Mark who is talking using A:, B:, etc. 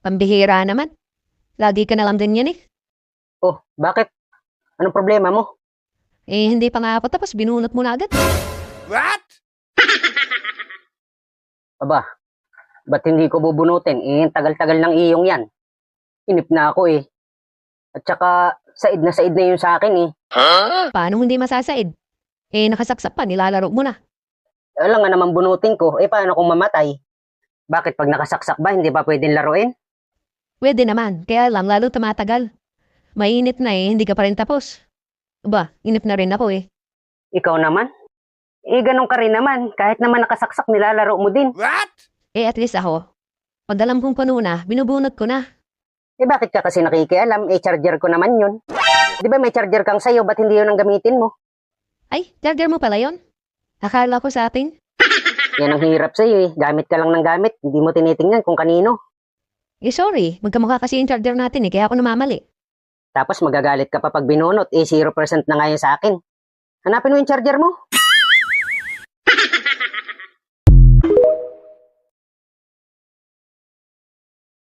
A: Pambihira naman. Lagi ka na lang din yan eh.
B: Oh, bakit? Anong problema mo?
A: Eh, hindi pa nga ako tapos binunot mo na agad.
C: What?
B: Aba, ba't hindi ko bubunutin? Eh, tagal-tagal ng iyong yan. Inip na ako eh. At saka, said na yun sa akin eh.
A: Paano hindi masasaid? Eh, nakasaksak pa, nilalaro mo na.
B: Alam nga naman bunutin ko, eh paano kung mamatay? Bakit pag nakasaksak ba, hindi pa pwedeng laruin?
A: Pwede naman, kaya lang lalo tumatagal. Mainit na eh, hindi ka pa rin tapos. Aba, inip na rin ako eh.
B: Ikaw naman? Eh, ganun ka rin naman. Kahit naman nakasaksak, nilalaro mo din.
C: What?
A: Eh, at least ako. Pag alam kong puno na, binubunot ko na.
B: Eh, bakit ka kasi nakikialam? Eh, charger ko naman yun. Di ba may charger kang sayo, ba't hindi yun ang gamitin mo?
A: Ay, charger mo pala yon? Akala ko sa atin.
B: Yan ang hirap sa'yo eh. Gamit ka lang ng gamit. Hindi mo tinitingnan kung kanino.
A: Eh, sorry. Magkamukha kasi yung charger natin eh, kaya ako namamali.
B: Tapos magagalit ka pa pag binunot. Eh, 0% na nga yun sa akin. Hanapin mo yung charger mo.